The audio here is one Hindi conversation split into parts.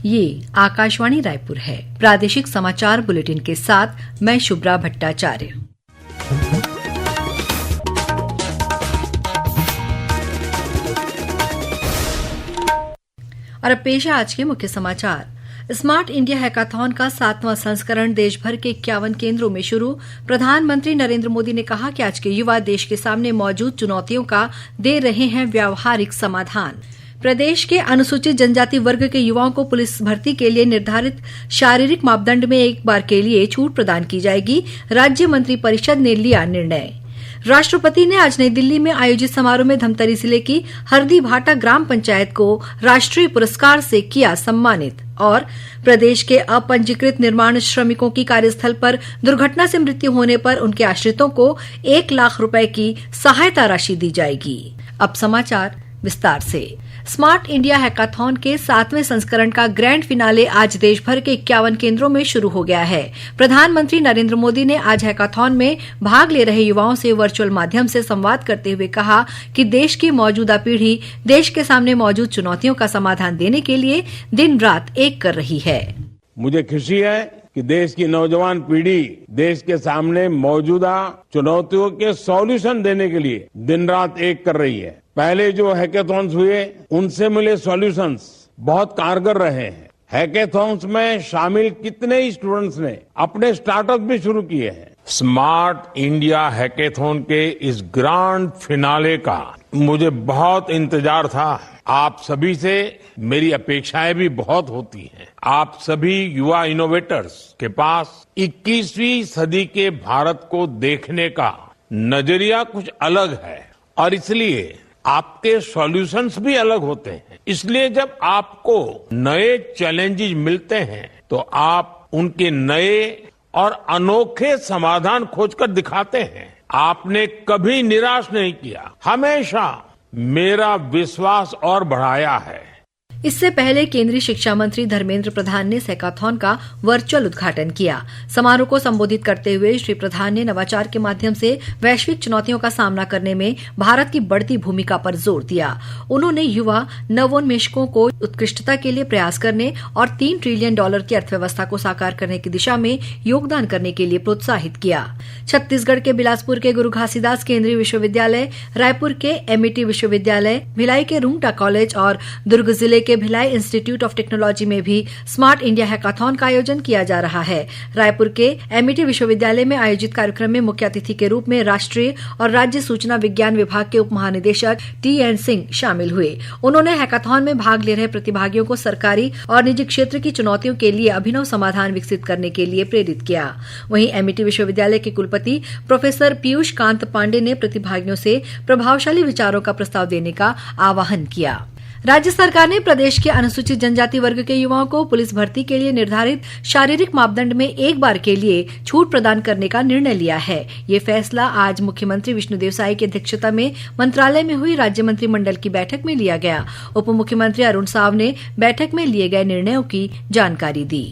ये आकाशवाणी रायपुर है। प्रादेशिक समाचार बुलेटिन के साथ मैं शुभ्रा भट्टाचार्य। और अब पेश है आज के मुख्य समाचार। स्मार्ट इंडिया हैकाथॉन का 7वां संस्करण देश भर के 51 केंद्रों में शुरू। प्रधानमंत्री नरेंद्र मोदी ने कहा कि आज के युवा देश के सामने मौजूद चुनौतियों का दे रहे हैं व्यावहारिक समाधान। प्रदेश के अनुसूचित जनजाति वर्ग के युवाओं को पुलिस भर्ती के लिए निर्धारित शारीरिक मापदंड में एक बार के लिए छूट प्रदान की जाएगी। राज्य मंत्रिपरिषद ने लिया निर्णय। राष्ट्रपति ने आज नई दिल्ली में आयोजित समारोह में धमतरी जिले की हरदी भाटा ग्राम पंचायत को राष्ट्रीय पुरस्कार से किया सम्मानित। और प्रदेश के अपंजीकृत निर्माण श्रमिकों की कार्यस्थल पर दुर्घटना से मृत्यु होने पर उनके आश्रितों को 1 लाख रुपए की सहायता राशि दी जाएगी। अब समाचार विस्तार से। स्मार्ट इंडिया हैकाथॉन के 7वें संस्करण का ग्रैंड फिनाले आज देश भर के 51 केंद्रों में शुरू हो गया है। प्रधानमंत्री नरेंद्र मोदी ने आज हैकाथॉन में भाग ले रहे युवाओं से वर्चुअल माध्यम से संवाद करते हुए कहा कि देश की मौजूदा पीढ़ी देश के सामने मौजूद चुनौतियों का समाधान देने के लिए दिन रात एक कर रही है। मुझे खुशी है कि देश की नौजवान पीढ़ी देश के सामने मौजूदा चुनौतियों के सॉल्यूशन देने के लिए दिन रात एक कर रही है। पहले जो हैकाथॉन्स हुए उनसे मिले सॉल्यूशंस बहुत कारगर रहे हैं। हैकाथॉन्स में शामिल कितने ही स्टूडेंट्स ने अपने स्टार्टअप भी शुरू किए हैं। स्मार्ट इंडिया हैकाथॉन के इस ग्रैंड फिनाले का मुझे बहुत इंतजार था। आप सभी से मेरी अपेक्षाएं भी बहुत होती हैं। आप सभी युवा इनोवेटर्स के पास 21वीं सदी के भारत को देखने का नजरिया कुछ अलग है और इसलिए आपके सॉल्यूशंस भी अलग होते हैं। इसलिए जब आपको नए चैलेंजेस मिलते हैं तो आप उनके नए और अनोखे समाधान खोजकर दिखाते हैं। आपने कभी निराश नहीं किया, हमेशा मेरा विश्वास और बढ़ाया है। इससे पहले केंद्रीय शिक्षा मंत्री धर्मेंद्र प्रधान ने हैकाथॉन का वर्चुअल उद्घाटन किया। समारोह को संबोधित करते हुए श्री प्रधान ने नवाचार के माध्यम से वैश्विक चुनौतियों का सामना करने में भारत की बढ़ती भूमिका पर जोर दिया। उन्होंने युवा नवोन्मेषकों को उत्कृष्टता के लिए प्रयास करने और $3 ट्रिलियन की अर्थव्यवस्था को साकार करने की दिशा में योगदान करने के लिए प्रोत्साहित किया। छत्तीसगढ़ के बिलासपुर के गुरु घासीदास केंद्रीय विश्वविद्यालय, रायपुर के एमईटी विश्वविद्यालय, भिलाई के रूंगटा कॉलेज और दुर्ग जिले के भिलाई इंस्टीट्यूट ऑफ टेक्नोलॉजी में भी स्मार्ट इंडिया हैकाथॉन का आयोजन किया जा रहा है। रायपुर के एमईटी विश्वविद्यालय में आयोजित कार्यक्रम में मुख्य अतिथि के रूप में राष्ट्रीय और राज्य सूचना विज्ञान विभाग के उप महानिदेशक TN सिंह शामिल हुए। उन्होंने हैकाथॉन में भाग ले रहे प्रतिभागियों को सरकारी और निजी क्षेत्र की चुनौतियों के लिए अभिनव समाधान विकसित करने के लिए प्रेरित किया। वहीं एमईटी विश्वविद्यालय के कुलपति प्रोफेसर पीयूष कांत पांडे ने प्रतिभागियों से प्रभावशाली विचारों का प्रस्ताव देने का आह्वान किया। राज्य सरकार ने प्रदेश के अनुसूचित जनजाति वर्ग के युवाओं को पुलिस भर्ती के लिए निर्धारित शारीरिक मापदंड में एक बार के लिए छूट प्रदान करने का निर्णय लिया है। ये फैसला आज मुख्यमंत्री विष्णुदेव साय की अध्यक्षता में मंत्रालय में हुई राज्य मंत्रिमंडल की बैठक में लिया गया। उप मुख्यमंत्री अरुण साव ने बैठक में लिए गए निर्णयों की जानकारी दी।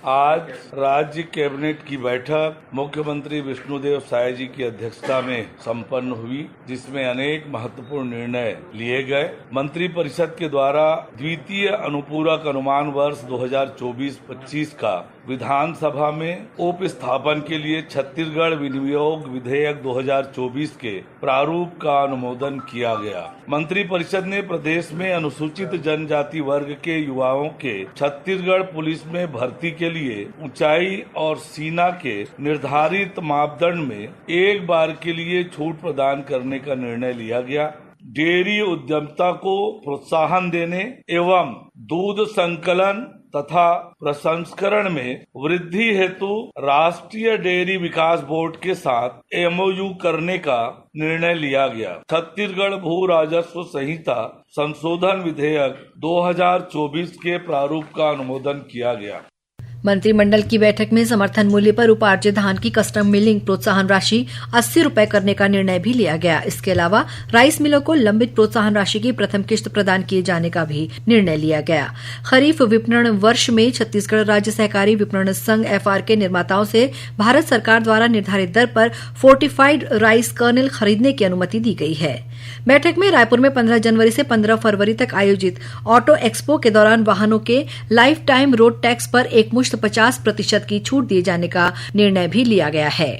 आज राज्य कैबिनेट की बैठक मुख्यमंत्री विष्णुदेव साय जी की अध्यक्षता में संपन्न हुई, जिसमें अनेक महत्वपूर्ण निर्णय लिए गए। मंत्रिपरिषद के द्वारा द्वितीय अनुपूरक अनुमान वर्ष 2024-25 का विधानसभा में उपस्थापन के लिए छत्तीसगढ़ विनियोग विधेयक 2024 के प्रारूप का अनुमोदन किया गया। मंत्रिपरिषद ने प्रदेश में अनुसूचित जनजाति वर्ग के युवाओं के छत्तीसगढ़ पुलिस में भर्ती के लिए ऊंचाई और सीना के निर्धारित मापदंड में एक बार के लिए छूट प्रदान करने का निर्णय लिया गया। डेयरी उद्यमता को प्रोत्साहन देने एवं दूध संकलन तथा प्रसंस्करण में वृद्धि हेतु राष्ट्रीय डेयरी विकास बोर्ड के साथ MOU करने का निर्णय लिया गया। छत्तीसगढ़ भू राजस्व संहिता संशोधन विधेयक 2024 के प्रारूप का अनुमोदन किया गया। मंत्रिमंडल की बैठक में समर्थन मूल्य पर उपार्जित धान की कस्टम मिलिंग प्रोत्साहन राशि 80 रुपए करने का निर्णय भी लिया गया। इसके अलावा राइस मिलों को लंबित प्रोत्साहन राशि की प्रथम किश्त प्रदान किए जाने का भी निर्णय लिया गया। खरीफ विपणन वर्ष में छत्तीसगढ़ राज्य सहकारी विपणन संघ FR के निर्माताओं से भारत सरकार द्वारा निर्धारित दर पर फोर्टिफाइड राइस कर्नेल खरीदने की अनुमति दी गई है। बैठक में रायपुर में 15 जनवरी से 15 फरवरी तक आयोजित ऑटो एक्सपो के दौरान वाहनों के लाइफ टाइम रोड टैक्स पर एकमुश्त 50% की छूट दिए जाने का निर्णय भी लिया गया है।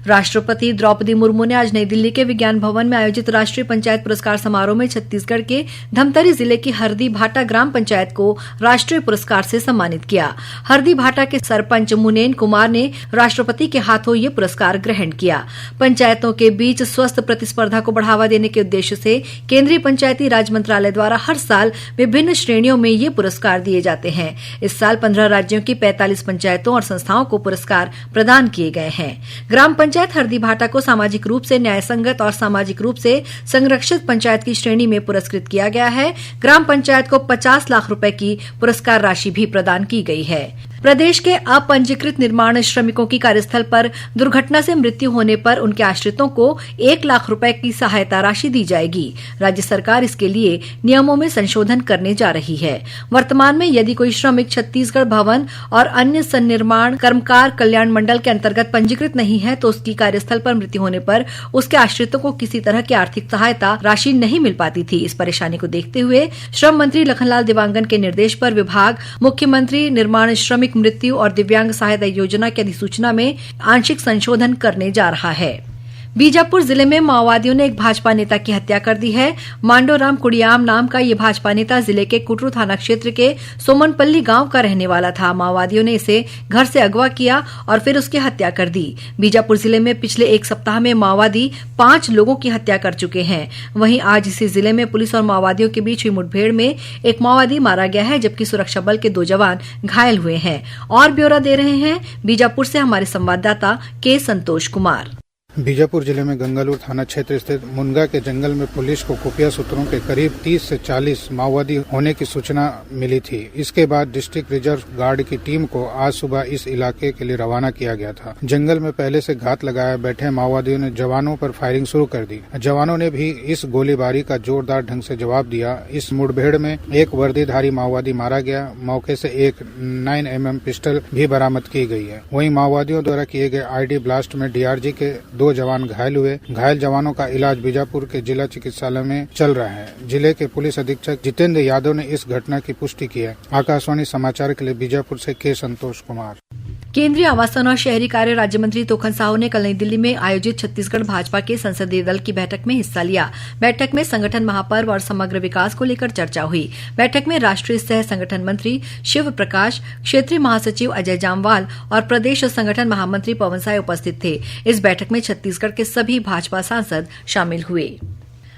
राष्ट्रपति द्रौपदी मुर्मू ने आज नई दिल्ली के विज्ञान भवन में आयोजित राष्ट्रीय पंचायत पुरस्कार समारोह में छत्तीसगढ़ के धमतरी जिले की हरदी भाटा ग्राम पंचायत को राष्ट्रीय पुरस्कार से सम्मानित किया। हरदी भाटा के सरपंच मुनेन कुमार ने राष्ट्रपति के हाथों ये पुरस्कार ग्रहण किया। पंचायतों के बीच स्वस्थ प्रतिस्पर्धा को बढ़ावा देने के उद्देश्य से केंद्रीय पंचायती राज मंत्रालय द्वारा हर साल विभिन्न श्रेणियों में ये पुरस्कार दिए जाते हैं। इस साल 15 राज्यों की 45 पंचायतों और संस्थाओं को पुरस्कार प्रदान किए गए हैं। ग्राम पंचायत हरदी भाटा को सामाजिक रूप से न्याय संगत और सामाजिक रूप से संरक्षित पंचायत की श्रेणी में पुरस्कृत किया गया है। ग्राम पंचायत को 50 लाख रुपए की पुरस्कार राशि भी प्रदान की गई है। प्रदेश के अपंजीकृत निर्माण श्रमिकों की कार्यस्थल पर दुर्घटना से मृत्यु होने पर उनके आश्रितों को 1 लाख रुपए की सहायता राशि दी जाएगी। राज्य सरकार इसके लिए नियमों में संशोधन करने जा रही है। वर्तमान में यदि कोई श्रमिक छत्तीसगढ़ भवन और अन्य सन्निर्माण कर्मकार कल्याण मंडल के अंतर्गत पंजीकृत नहीं है तो उसकी कार्यस्थल पर मृत्यु होने पर उसके आश्रितों को किसी तरह की आर्थिक सहायता राशि नहीं मिल पाती थी। इस परेशानी को देखते हुए श्रम मंत्री लखनलाल देवांगन के निर्देश पर विभाग मुख्यमंत्री निर्माण श्रमिक मृत्यु और दिव्यांग सहायता योजना की अधिसूचना में आंशिक संशोधन करने जा रहा है। बीजापुर जिले में माओवादियों ने एक भाजपा नेता की हत्या कर दी है। मांडोराम कुड़ियाम नाम का ये भाजपा नेता जिले के कुटरू थाना क्षेत्र के सोमनपल्ली गांव का रहने वाला था। माओवादियों ने इसे घर से अगवा किया और फिर उसकी हत्या कर दी। बीजापुर जिले में पिछले एक सप्ताह में माओवादी 5 लोगों की हत्या कर चुके हैं। वहीं आज इसी जिले में पुलिस और माओवादियों के बीच हुई मुठभेड़ में एक माओवादी मारा गया है, जबकि सुरक्षा बल के 2 जवान घायल हुए हैं। और ब्यौरा दे रहे हैं बीजापुर से हमारे संवाददाता के संतोष कुमार। बीजापुर जिले में गंगालूर थाना क्षेत्र स्थित मुनगा के जंगल में पुलिस को खुफिया सूत्रों के करीब 30 से 40 माओवादी होने की सूचना मिली थी। इसके बाद डिस्ट्रिक्ट रिजर्व गार्ड की टीम को आज सुबह इस इलाके के लिए रवाना किया गया था। जंगल में पहले से घात लगाए बैठे माओवादियों ने जवानों पर फायरिंग शुरू कर दी। जवानों ने भी इस गोलीबारी का जोरदार ढंग से जवाब दिया। इस मुठभेड़ में एक वर्दीधारी माओवादी मारा गया। मौके से एक 9mm पिस्टल भी बरामद की गई है। वहीं माओवादियों द्वारा किए गए आईडी ब्लास्ट में DRG के 2 जवान घायल हुए। घायल जवानों का इलाज बीजापुर के जिला चिकित्सालय में चल रहा है। जिले के पुलिस अधीक्षक जितेंद्र यादव ने इस घटना की पुष्टि की है। आकाशवाणी समाचार के लिए बीजापुर से के संतोष कुमार। केंद्रीय आवासन और शहरी कार्य राज्य मंत्री तोखन साहू ने कल नई दिल्ली में आयोजित छत्तीसगढ़ भाजपा के संसदीय दल की बैठक में हिस्सा लिया। बैठक में संगठन महापर्व और समग्र विकास को लेकर चर्चा हुई। बैठक में राष्ट्रीय सह संगठन मंत्री शिव प्रकाश, क्षेत्रीय महासचिव अजय जामवाल और प्रदेश संगठन महामंत्री पवन साय उपस्थित थे। इस बैठक में छत्तीसगढ़ के सभी भाजपा सांसद शामिल हुए।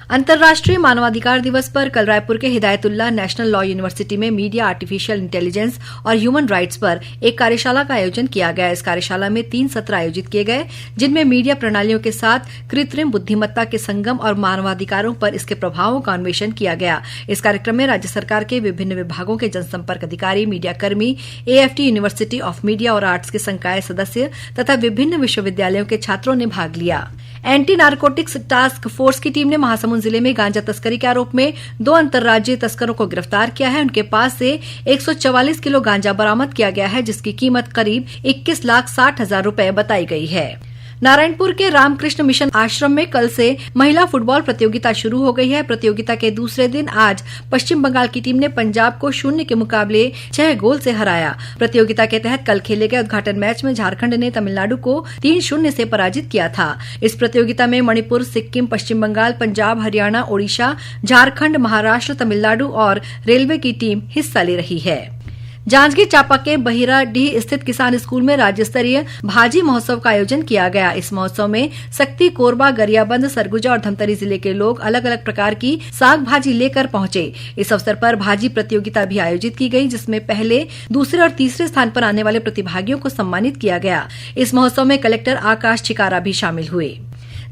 अंतर्राष्ट्रीय मानवाधिकार दिवस पर कल रायपुर के हिदायतुल्लाह नेशनल लॉ यूनिवर्सिटी में मीडिया, आर्टिफिशियल इंटेलिजेंस और ह्यूमन राइट्स पर एक कार्यशाला का आयोजन किया गया। इस कार्यशाला में 3 सत्र आयोजित किए गए, जिनमें मीडिया प्रणालियों के साथ कृत्रिम बुद्धिमत्ता के संगम और मानवाधिकारों पर इसके प्रभावों का अन्वेषण किया गया। इस कार्यक्रम में राज्य सरकार के विभिन्न विभागों के जनसंपर्क अधिकारी, मीडिया कर्मी, AFT यूनिवर्सिटी ऑफ मीडिया और आर्ट्स के संकाय सदस्य तथा विभिन्न विश्वविद्यालयों के छात्रों ने भाग लिया। एंटी नारकोटिक्स टास्क फोर्स की टीम ने महासमुंद जिले में गांजा तस्करी के आरोप में 2 अंतर्राज्यीय तस्करों को गिरफ्तार किया है। उनके पास से 144 किलो गांजा बरामद किया गया है, जिसकी कीमत करीब 21,60,000 रुपए बताई गई है। नारायणपुर के रामकृष्ण मिशन आश्रम में कल से महिला फुटबॉल प्रतियोगिता शुरू हो गई है। प्रतियोगिता के दूसरे दिन आज पश्चिम बंगाल की टीम ने पंजाब को 0 के मुकाबले 6 गोल से हराया। प्रतियोगिता के तहत कल खेले गए उद्घाटन मैच में झारखंड ने तमिलनाडु को 3-0 से पराजित किया था। इस प्रतियोगिता में मणिपुर, सिक्किम, पश्चिम बंगाल, पंजाब, हरियाणा, ओडिशा, झारखंड, महाराष्ट्र, तमिलनाडु और रेलवे की टीम हिस्सा ले रही है। जांजगीर चांपा के बहिराडीह स्थित किसान स्कूल में राज्य स्तरीय भाजी महोत्सव का आयोजन किया गया। इस महोत्सव में सक्ती, कोरबा, गरियाबंद, सरगुजा और धमतरी जिले के लोग अलग अलग प्रकार की साग भाजी लेकर पहुंचे। इस अवसर पर भाजी प्रतियोगिता भी आयोजित की गई, जिसमें पहले, दूसरे और तीसरे स्थान पर आने वाले प्रतिभागियों को सम्मानित किया गया। इस महोत्सव में कलेक्टर आकाश चिकारा भी शामिल हुए।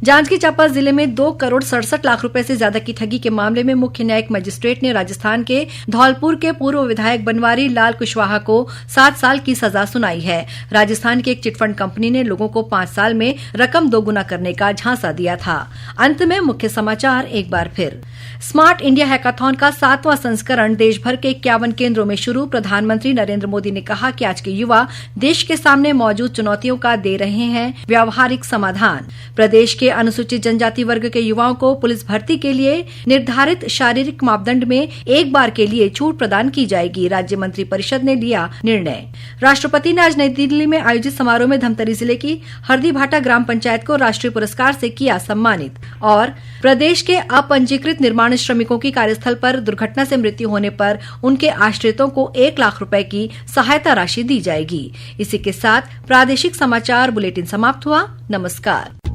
जांजगीर चांपा जिले में 2 करोड़ 67 लाख रुपए से ज्यादा की ठगी के मामले में मुख्य न्यायिक मजिस्ट्रेट ने राजस्थान के धौलपुर के पूर्व विधायक बनवारी लाल कुशवाहा को 7 साल की सजा सुनाई है। राजस्थान की एक चिटफंड कंपनी ने लोगों को 5 साल में रकम दोगुना करने का झांसा दिया था। अंत में मुख्य समाचार एक बार फिर। स्मार्ट इंडिया हैकाथॉन का 7वां संस्करण देश भर के 51 केंद्रों में शुरू। प्रधानमंत्री नरेंद्र मोदी ने कहा कि आज के युवा देश के सामने मौजूद चुनौतियों का दे रहे हैं व्यावहारिक समाधान। प्रदेश के अनुसूचित जनजाति वर्ग के युवाओं को पुलिस भर्ती के लिए निर्धारित शारीरिक मापदंड में एक बार के लिए छूट प्रदान की जाएगी। राज्य मंत्री परिषद ने लिया निर्णय। राष्ट्रपति ने आज नई दिल्ली में आयोजित समारोह में धमतरी जिले की हरदीभाटा ग्राम पंचायत को राष्ट्रीय पुरस्कार से किया सम्मानित। और प्रदेश के अपंजीकृत निर्माण श्रमिकों की कार्यस्थल पर दुर्घटना से मृत्यु होने पर उनके आश्रितों को 1 लाख रुपए की सहायता राशि दी जाएगी। इसी के साथ प्रादेशिक समाचार बुलेटिन समाप्त हुआ। नमस्कार।